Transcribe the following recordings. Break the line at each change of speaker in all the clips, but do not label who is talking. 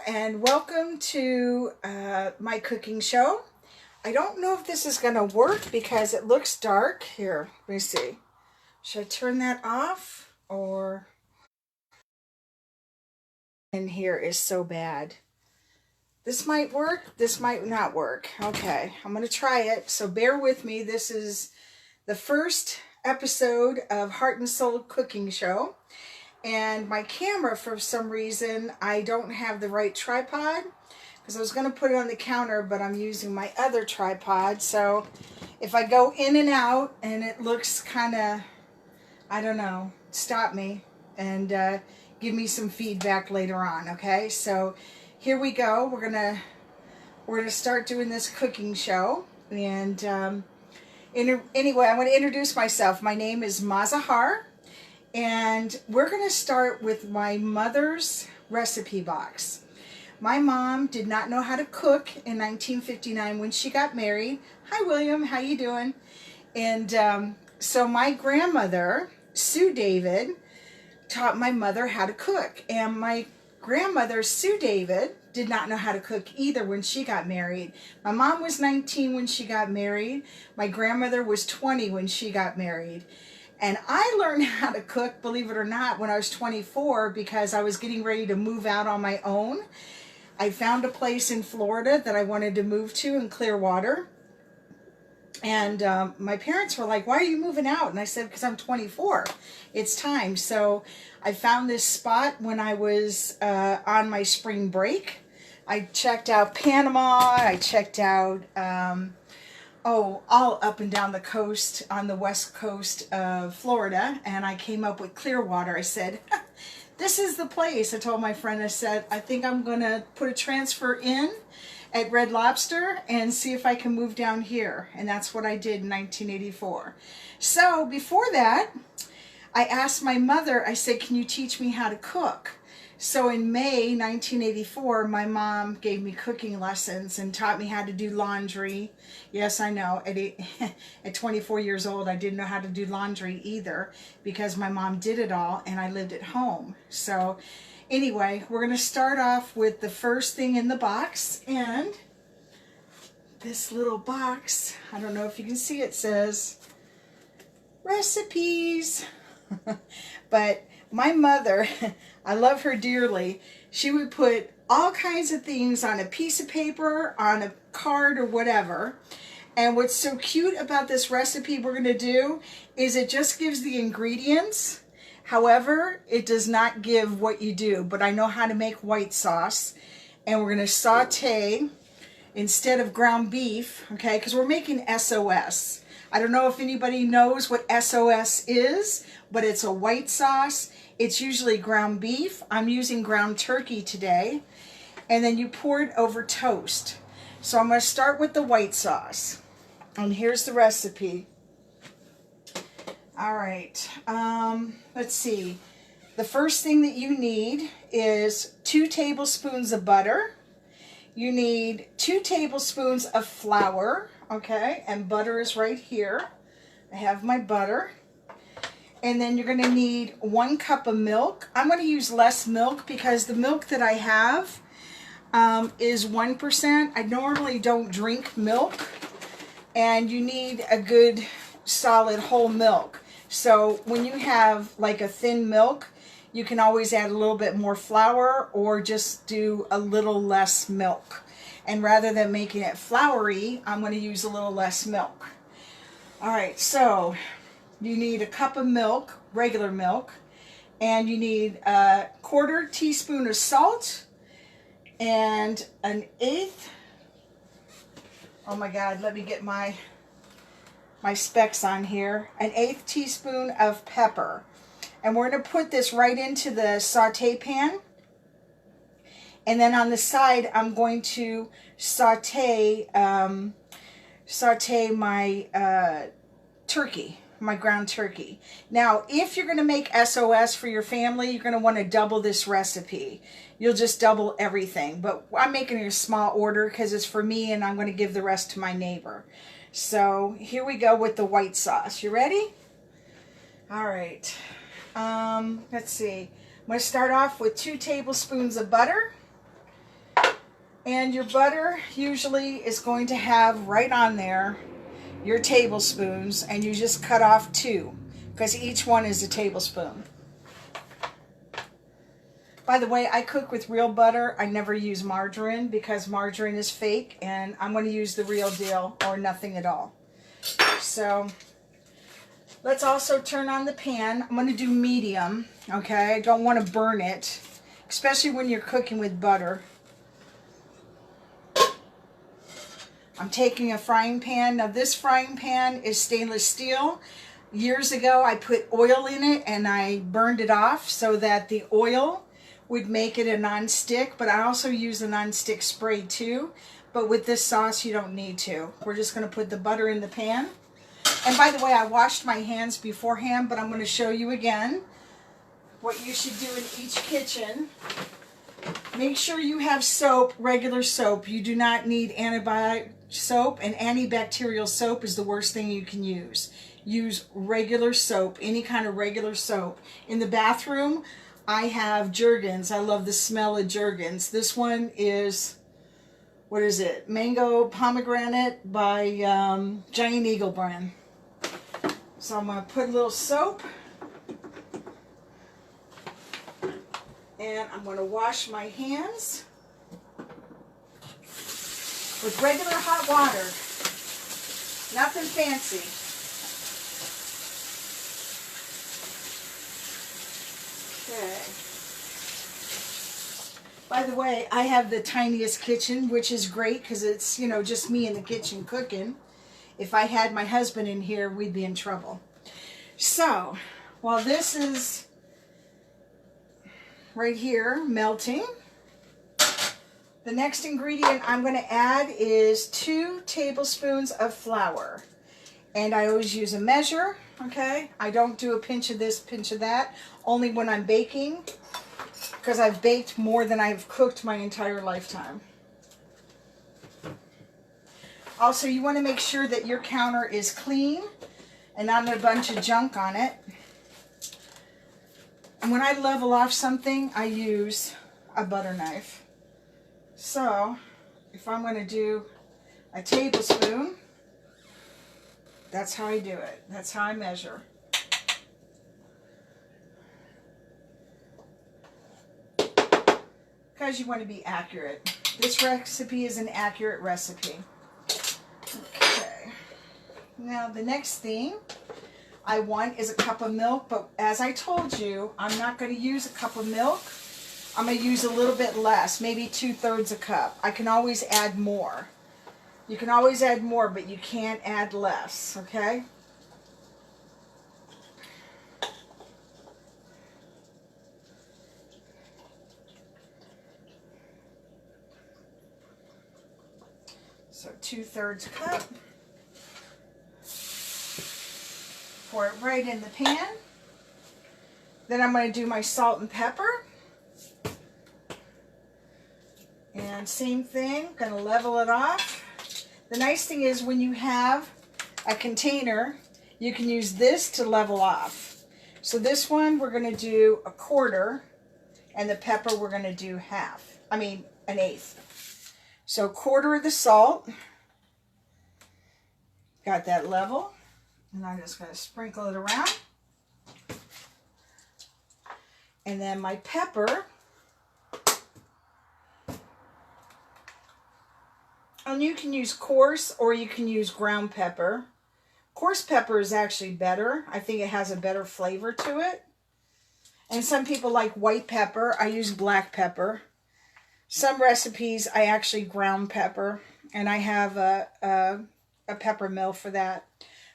and welcome to my cooking show. I don't know if this is going to work because it looks dark. Here, let me see. Should I turn that off? Or... in here is so bad. This might work, this might not work. Okay, I'm going to try it, so bear with me. This is the first episode of Heart and Soul Cooking Show. And my camera, for some reason, I don't have the right tripod because I was going to put it on the counter, but I'm using my other tripod. So if I go in and out and it looks kind of, I don't know, stop me and give me some feedback later on. Okay, so here we go. We're gonna start doing this cooking show. And anyway, I want to introduce myself. My name is Mazahar. And we're going to start with my mother's recipe box. My mom did not know how to cook in 1959 when she got married. Hi, William. How you doing? And so my grandmother, Sue David, taught my mother how to cook. And my grandmother, Sue David, did not know how to cook either when she got married. My mom was 19 when she got married. My grandmother was 20 when she got married. And I learned how to cook, believe it or not, when I was 24 because I was getting ready to move out on my own. I found a place in Florida that I wanted to move to in Clearwater. And my parents were like, why are you moving out? And I said, because I'm 24. It's time. So I found this spot when I was on my spring break. I checked out Panama. I checked out... all up and down the coast on the west coast of Florida, and I came up with Clearwater. I said, this is the place. I told my friend, I said, I think I'm going to put a transfer in at Red Lobster and see if I can move down here. And that's what I did in 1984. So before that, I asked my mother, I said, can you teach me how to cook? So in May 1984, my mom gave me cooking lessons and taught me how to do laundry. Yes, I know, at 24 years old, I didn't know how to do laundry either because my mom did it all and I lived at home. So anyway, we're going to start off with the first thing in the box. And this little box, I don't know if you can see, it says recipes. But my mother, I love her dearly. She would put all kinds of things on a piece of paper, on a card or whatever. And what's so cute about this recipe we're going to do is it just gives the ingredients. However, it does not give what you do. But I know how to make white sauce. And we're going to saute instead of ground beef, okay, because we're making SOS. I don't know if anybody knows what SOS is, but it's a white sauce. It's usually ground beef. I'm using ground turkey today. And then you pour it over toast. So I'm going to start with the white sauce. And here's the recipe. All right. Let's see. The first thing that you need is 2 tablespoons of butter. You need 2 tablespoons of flour. Okay, and butter is right here. I have my butter. And then you're going to need 1 cup of milk. I'm going to use less milk because the milk that I have is 1%. I normally don't drink milk. And you need a good solid whole milk. So when you have like a thin milk, you can always add a little bit more flour or just do a little less milk. And rather than making it floury, I'm going to use a little less milk. All right, so you need a cup of milk, regular milk, and you need a 1/4 teaspoon of salt and an 1/8. Oh my God, let me get my specs on here. An 1/8 teaspoon of pepper. And we're going to put this right into the saute pan. And then on the side, I'm going to saute my turkey, my ground turkey. Now, if you're going to make SOS for your family, you're going to want to double this recipe. You'll just double everything. But I'm making it a small order because it's for me and I'm going to give the rest to my neighbor. So here we go with the white sauce. You ready? All right. Let's see. I'm going to start off with 2 tablespoons of butter. And your butter usually is going to have right on there your tablespoons, and you just cut off 2 because each one is a tablespoon. By the way, I cook with real butter. I never use margarine because margarine is fake, and I'm going to use the real deal or nothing at all. So let's also turn on the pan. I'm going to do medium, okay? I don't want to burn it, especially when you're cooking with butter. I'm taking a frying pan. Now this frying pan is stainless steel. Years ago I put oil in it and I burned it off so that the oil would make it a non-stick, but I also use a non-stick spray too. But with this sauce you don't need to. We're just going to put the butter in the pan. And by the way, I washed my hands beforehand, but I'm going to show you again what you should do in each kitchen. Make sure you have soap, regular soap. You do not need antibiotic soap, and antibacterial soap is the worst thing you can use. Use regular soap, any kind of regular soap. In the bathroom, I have Jergens. I love the smell of Jergens. This one is, what is it? Mango Pomegranate by Giant Eagle brand. So I'm going to put a little soap. And I'm going to wash my hands with regular hot water. Nothing fancy. Okay. By the way, I have the tiniest kitchen, which is great because it's, you know, just me in the kitchen cooking. If I had my husband in here, we'd be in trouble. So, while this is right here melting, the next ingredient I'm going to add is 2 tablespoons of flour. And I always use a measure, okay? I don't do a pinch of this, pinch of that, only when I'm baking, because I've baked more than I've cooked my entire lifetime. Also, you want to make sure that your counter is clean and not a bunch of junk on it. And when I level off something, I use a butter knife. So, if I'm going to do a tablespoon, that's how I do it. That's how I measure. Because you want to be accurate. This recipe is an accurate recipe. Okay. Now, the next thing I want is a cup of milk, but as I told you, I'm not going to use a cup of milk. I'm going to use a little bit less, maybe 2/3 a cup. I can always add more. You can always add more, but you can't add less, okay? So 2/3 cup. Pour it right in the pan. Then I'm going to do my salt and pepper. And same thing, going to level it off. The nice thing is when you have a container, you can use this to level off. So this one we're going to do 1/4, and the pepper we're going to do 1/8. So 1/4 of the salt. Got that level. And I'm just going to sprinkle it around. And then my pepper. And you can use coarse or you can use ground pepper. Coarse pepper is actually better. I think it has a better flavor to it. And some people like white pepper. I use black pepper. Some recipes I actually ground pepper. And I have a pepper mill for that.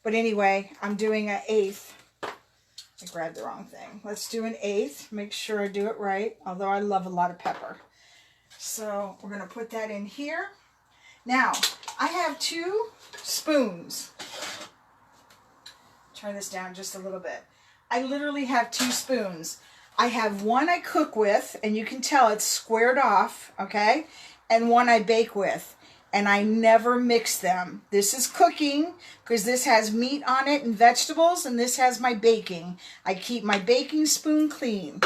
But anyway, I'm doing 1/8. I grabbed the wrong thing. Let's do 1/8. Make sure I do it right. Although I love a lot of pepper. So we're going to put that in here. Now, I have 2 spoons. Turn this down just a little bit. I literally have 2 spoons. I have one I cook with, and you can tell it's squared off, okay? And one I bake with. And I never mix them. This is cooking, because this has meat on it and vegetables, and this has my baking. I keep my baking spoon clean.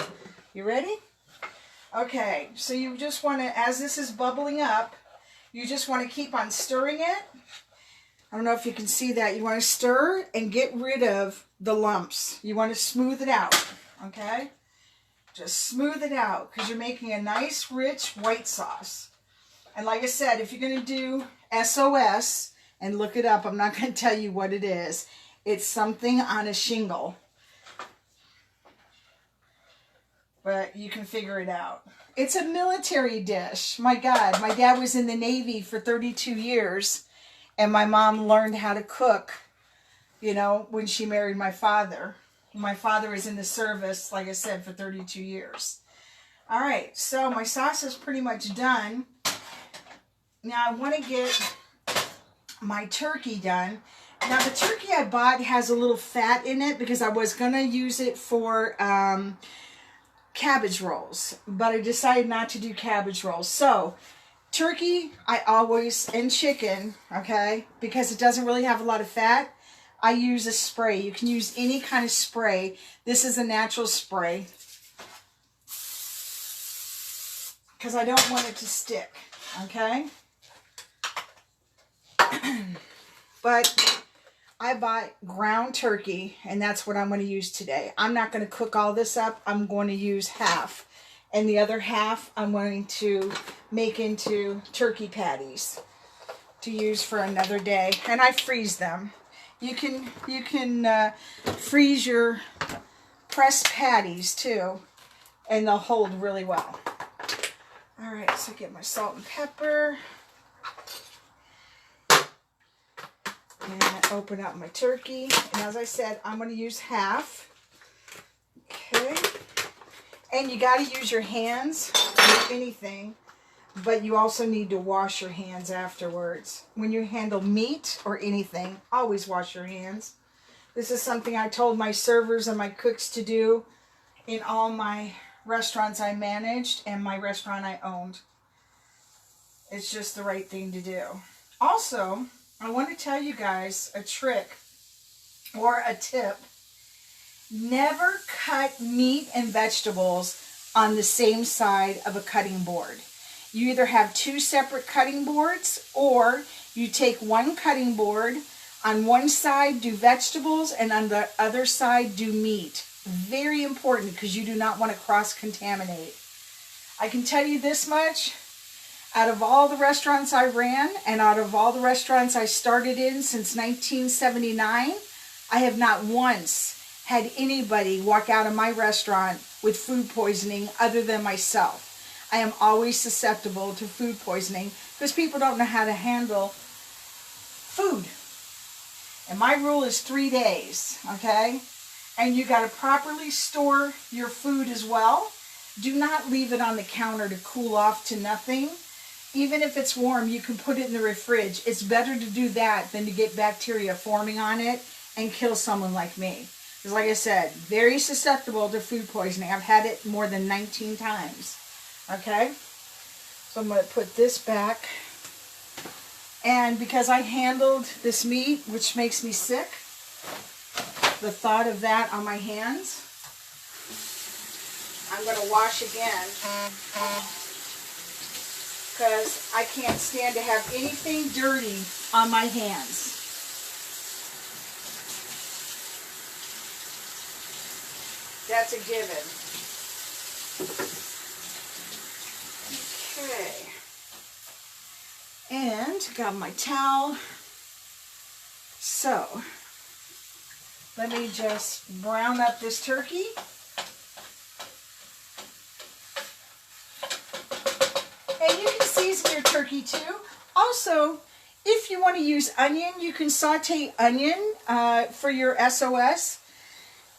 You ready? Okay, so you just want to, as this is bubbling up, you just want to keep on stirring it. I don't know if you can see that. You want to stir and get rid of the lumps. You want to smooth it out, okay? Just smooth it out because you're making a nice, rich white sauce. And like I said, if you're going to do SOS, and look it up, I'm not going to tell you what it is. It's something on a shingle. But you can figure it out. It's a military dish. My God, my dad was in the Navy for 32 years. And my mom learned how to cook, you know, when she married my father. My father was in the service, like I said, for 32 years. All right, so my sauce is pretty much done. Now I want to get my turkey done. Now the turkey I bought has a little fat in it because I was going to use it for cabbage rolls. But I decided not to do cabbage rolls. So turkey, I always, and chicken, okay, because it doesn't really have a lot of fat, I use a spray. You can use any kind of spray. This is a natural spray because I don't want it to stick, okay? But I bought ground turkey, and that's what I'm going to use today. I'm not going to cook all this up. I'm going to use half. And the other half I'm going to make into turkey patties to use for another day. And I freeze them. You can freeze your pressed patties too, and they'll hold really well. All right, so get my salt and pepper. And open up my turkey. And as I said, I'm going to use half. Okay. And you got to use your hands with anything, but you also need to wash your hands afterwards. When you handle meat or anything, always wash your hands. This is something I told my servers and my cooks to do in all my restaurants I managed and my restaurant I owned. It's just the right thing to do. Also, I want to tell you guys a trick or a tip. Never cut meat and vegetables on the same side of a cutting board. You either have two separate cutting boards, or you take one cutting board, on one side do vegetables and on the other side do meat. Very important because you do not want to cross-contaminate. I can tell you this much. Out of all the restaurants I ran and out of all the restaurants I started in since 1979, I have not once had anybody walk out of my restaurant with food poisoning other than myself. I am always susceptible to food poisoning because people don't know how to handle food. And my rule is 3 days, okay? And you got to properly store your food as well. Do not leave it on the counter to cool off to nothing. Even if it's warm, you can put it in the fridge. It's better to do that than to get bacteria forming on it and kill someone like me. Because like I said, very susceptible to food poisoning. I've had it more than 19 times. Okay? So I'm going to put this back. And because I handled this meat, which makes me sick, the thought of that on my hands, I'm going to wash again. Because I can't stand to have anything dirty on my hands. That's a given. Okay. And got my towel. So, let me just brown up this turkey. And you can season your turkey too. Also, if you want to use onion, you can saute onion for your SOS.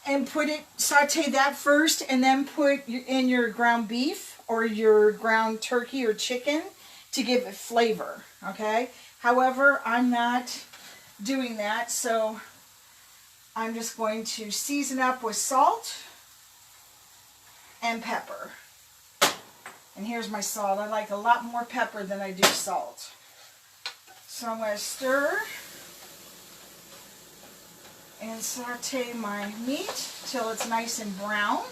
And saute that first, and then put in your ground beef or your ground turkey or chicken to give it flavor, okay? However, I'm not doing that, so I'm just going to season up with salt and pepper. And here's my salt. I like a lot more pepper than I do salt. So I'm going to stir and saute my meat till it's nice and brown.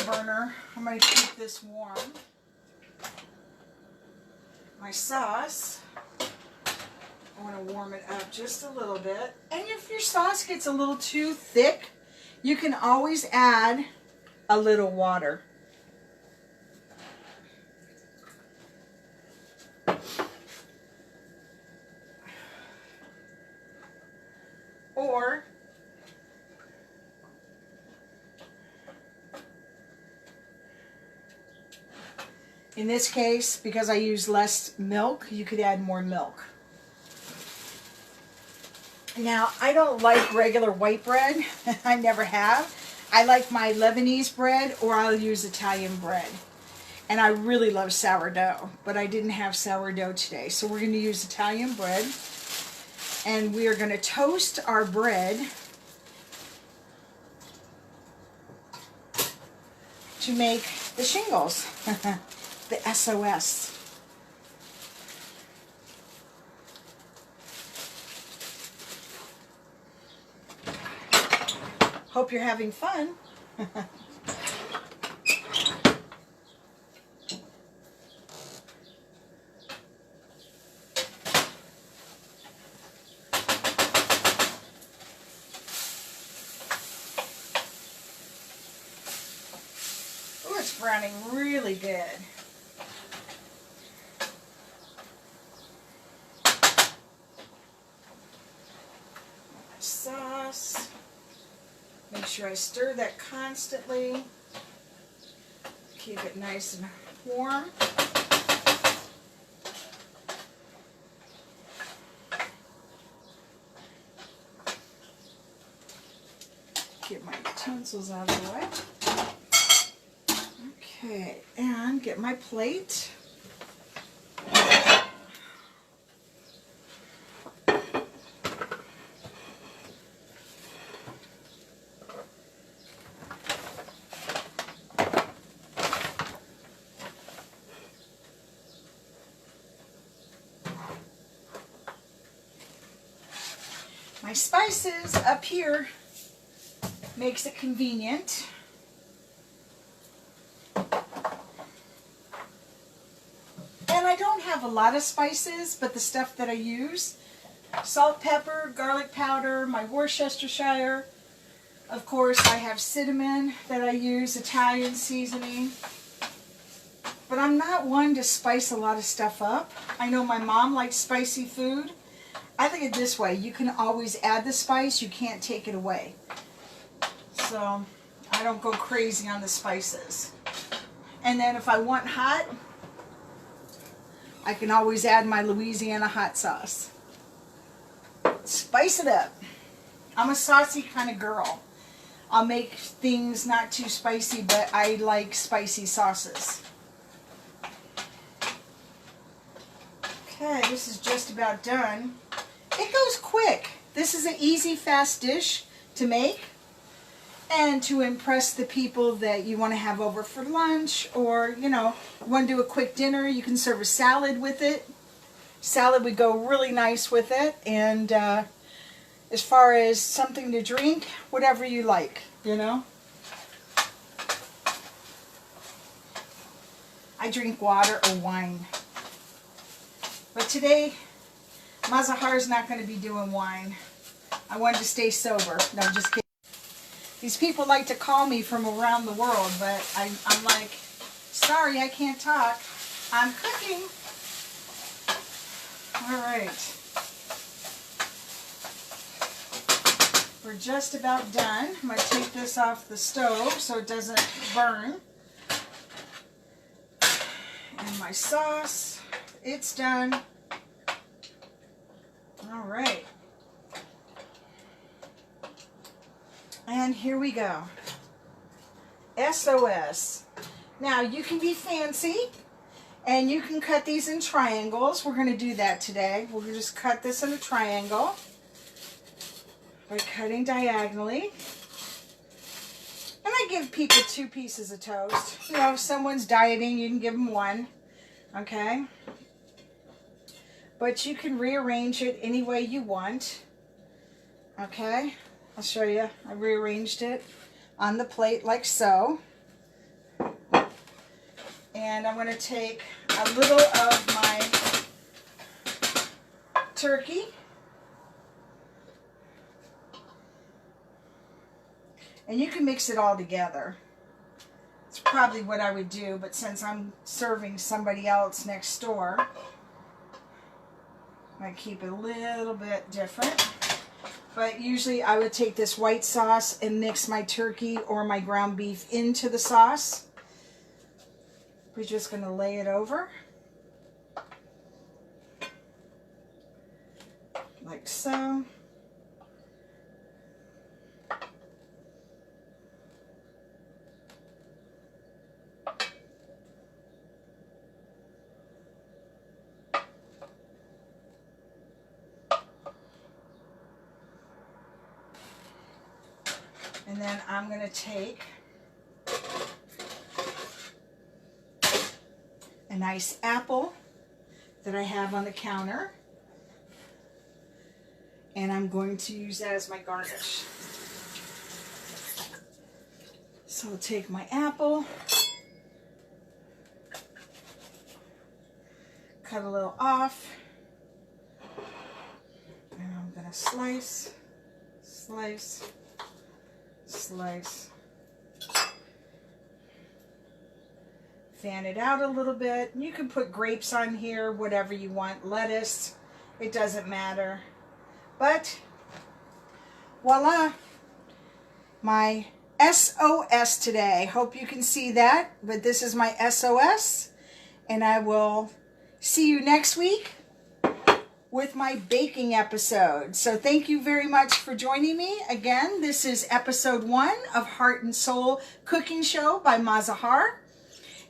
burner. I'm going to keep this warm. My sauce, I want to warm it up just a little bit. And if your sauce gets a little too thick, you can always add a little water. Or in this case, because I use less milk, you could add more milk. Now, I don't like regular white bread. I never have. I like my Lebanese bread, or I'll use Italian bread. And I really love sourdough, but I didn't have sourdough today. So we're going to use Italian bread. And we are going to toast our bread to make the shingles, the SOS. Hope you're having fun. Oh, it's browning really good. Sauce. Make sure I stir that constantly. Keep it nice and warm. Get my utensils out of the way. Okay, and get my plate. My spices up here makes it convenient. And I don't have a lot of spices, but the stuff that I use, salt, pepper, garlic powder, my Worcestershire. Of course, I have cinnamon that I use, Italian seasoning. But I'm not one to spice a lot of stuff up. I know my mom likes spicy food. I think it this way, you can always add the spice, you can't take it away. So I don't go crazy on the spices. And then if I want hot, I can always add my Louisiana hot sauce. Spice it up. I'm a saucy kind of girl. I'll make things not too spicy, but I like spicy sauces. Okay, this is just about done. It goes quick. This is an easy, fast dish to make and to impress the people that you want to have over for lunch, or, you know, you want to do a quick dinner. You can serve a salad with it. Salad would go really nice with it. And as far as something to drink, whatever you like, you know. I drink water or wine. But today, Mazahar is not going to be doing wine. I wanted to stay sober. No, just kidding. These people like to call me from around the world, but I'm like, sorry, I can't talk. I'm cooking. All right. We're just about done. I'm going to take this off the stove so it doesn't burn. And my sauce, it's done. All right. And here we go. SOS. Now you can be fancy and you can cut these in triangles. We're going to do that today. We'll just cut this in a triangle by cutting diagonally. And I give people 2 pieces of toast. You know, if someone's dieting, you can give them 1. Okay? But you can rearrange it any way you want. Okay? I'll show you. I rearranged it on the plate like so. And I'm going to take a little of my turkey. And you can mix it all together. It's probably what I would do, but since I'm serving somebody else next door, I keep it a little bit different. But usually I would take this white sauce and mix my turkey or my ground beef into the sauce. We're just going to lay it over. Like so. And then I'm going to take a nice apple that I have on the counter, and I'm going to use that as my garnish. So I'll take my apple, cut a little off, and I'm going to slice, slice, slice. Fan it out a little bit. You can put grapes on here, whatever you want, lettuce, it doesn't matter. But voila, my SOS today. Hope you can see that, but this is my SOS, and I will see you next week with my baking episode. So thank you very much for joining me. Again, this is episode 1 of Heart and Soul Cooking Show by Mazahar.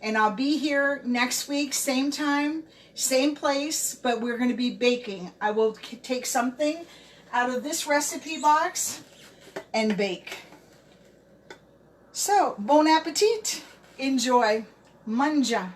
And I'll be here next week, same time, same place, but we're going to be baking. I will take something out of this recipe box and bake. So, bon appetit. Enjoy. Manja.